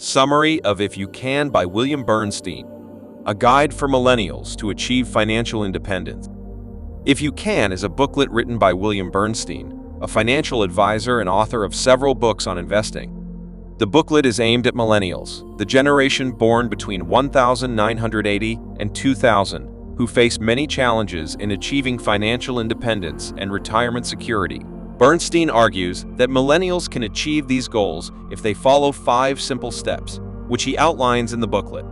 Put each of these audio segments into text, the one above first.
Summary of If You Can by William Bernstein, a guide for millennials to achieve financial independence. If You Can is a booklet written by William Bernstein, a financial advisor and author of several books on investing. The booklet is aimed at millennials, the generation born between 1980 and 2000, who face many challenges in achieving financial independence and retirement security. Bernstein argues that millennials can achieve these goals if they follow 5 simple steps, which he outlines in the booklet.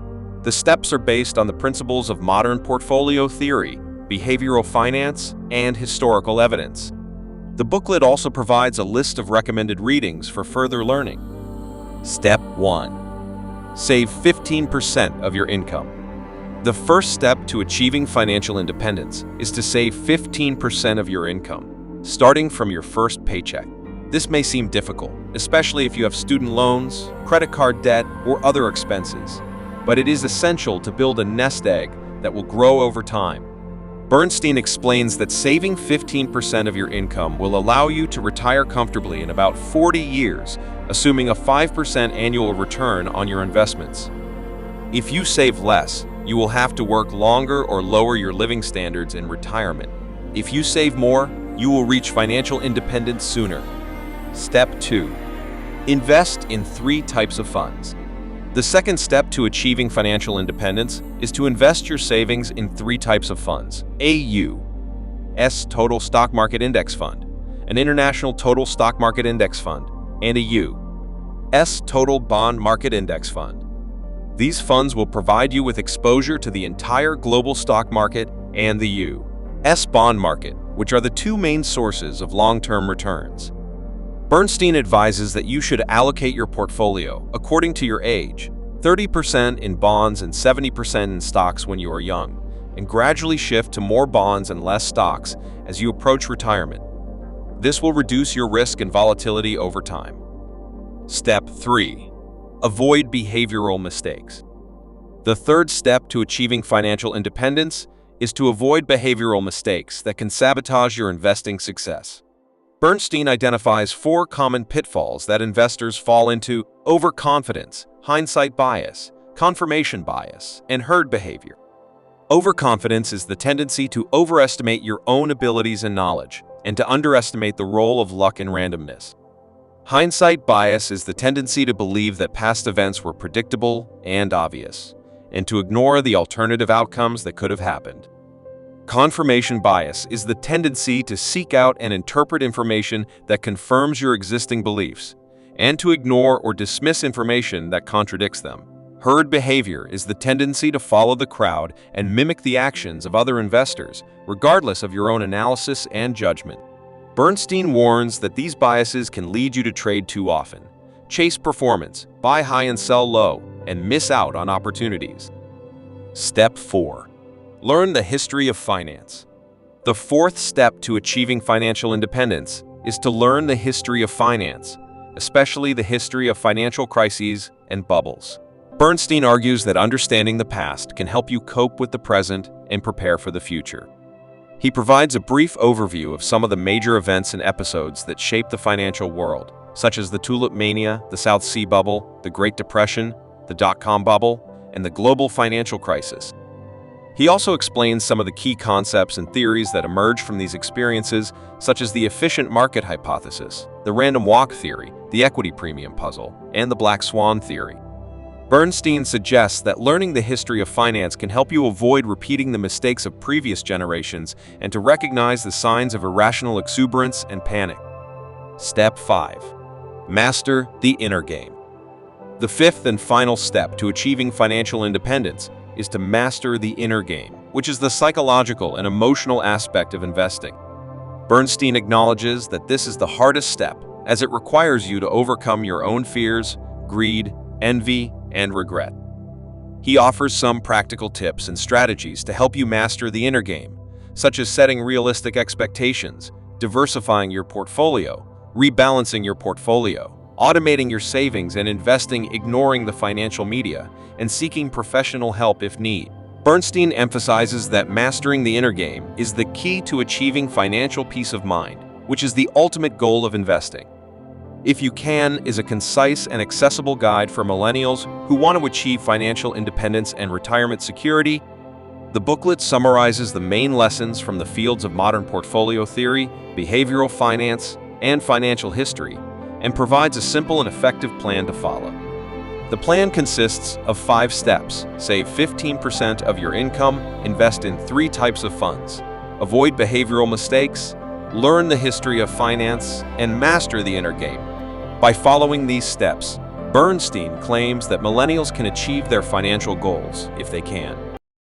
The steps are based on the principles of modern portfolio theory, behavioral finance, and historical evidence. The booklet also provides a list of recommended readings for further learning. Step 1. Save 15% of your income. The first step to achieving financial independence is to save 15% of your income, starting from your first paycheck. This may seem difficult, especially if you have student loans, credit card debt, or other expenses, but it is essential to build a nest egg that will grow over time. Bernstein explains that saving 15% of your income will allow you to retire comfortably in about 40 years, assuming a 5% annual return on your investments. If you save less, you will have to work longer or lower your living standards in retirement. If you save more, you will reach financial independence sooner. Step 2. Invest in 3 types of funds. The second step to achieving financial independence is to invest your savings in 3 types of funds. A Total Stock Market Index Fund, an International Total Stock Market Index Fund, and a Total Bond Market Index Fund. These funds will provide you with exposure to the entire global stock market and the U.S. bond market, which are the 2 main sources of long-term returns. Bernstein advises that you should allocate your portfolio according to your age, 30% in bonds and 70% in stocks when you are young, and gradually shift to more bonds and less stocks as you approach retirement. This will reduce your risk and volatility over time. Step 3. Avoid behavioral mistakes. The third step to achieving financial independence is to avoid behavioral mistakes that can sabotage your investing success. Bernstein identifies 4 common pitfalls that investors fall into: overconfidence, hindsight bias, confirmation bias, and herd behavior. Overconfidence is the tendency to overestimate your own abilities and knowledge, and to underestimate the role of luck and randomness. Hindsight bias is the tendency to believe that past events were predictable and obvious, and to ignore the alternative outcomes that could have happened. Confirmation bias is the tendency to seek out and interpret information that confirms your existing beliefs, and to ignore or dismiss information that contradicts them. Herd behavior is the tendency to follow the crowd and mimic the actions of other investors, regardless of your own analysis and judgment. Bernstein warns that these biases can lead you to trade too often, chase performance, buy high and sell low, and miss out on opportunities. Step 4. Learn the history of finance. The fourth step to achieving financial independence is to learn the history of finance, especially the history of financial crises and bubbles. Bernstein argues that understanding the past can help you cope with the present and prepare for the future. He provides a brief overview of some of the major events and episodes that shaped the financial world, such as the Tulip Mania, the South Sea Bubble, the Great Depression, the dot-com bubble, and the global financial crisis. He also explains some of the key concepts and theories that emerge from these experiences, such as the efficient market hypothesis, the random walk theory, the equity premium puzzle, and the black swan theory. Bernstein suggests that learning the history of finance can help you avoid repeating the mistakes of previous generations and to recognize the signs of irrational exuberance and panic. Step 5. Master the inner game. The fifth and final step to achieving financial independence is to master the inner game, which is the psychological and emotional aspect of investing. Bernstein acknowledges that this is the hardest step, as it requires you to overcome your own fears, greed, envy, and regret. He offers some practical tips and strategies to help you master the inner game, such as setting realistic expectations, diversifying your portfolio, rebalancing your portfolio, automating your savings and investing, ignoring the financial media, and seeking professional help if need. Bernstein emphasizes that mastering the inner game is the key to achieving financial peace of mind, which is the ultimate goal of investing. If You Can is a concise and accessible guide for millennials who want to achieve financial independence and retirement security. The booklet summarizes the main lessons from the fields of modern portfolio theory, behavioral finance, and financial history, and provides a simple and effective plan to follow. The plan consists of 5 steps. Save 15% of your income, invest in 3 types of funds, avoid behavioral mistakes, learn the history of finance, and master the inner game. By following these steps, Bernstein claims that millennials can achieve their financial goals if they can.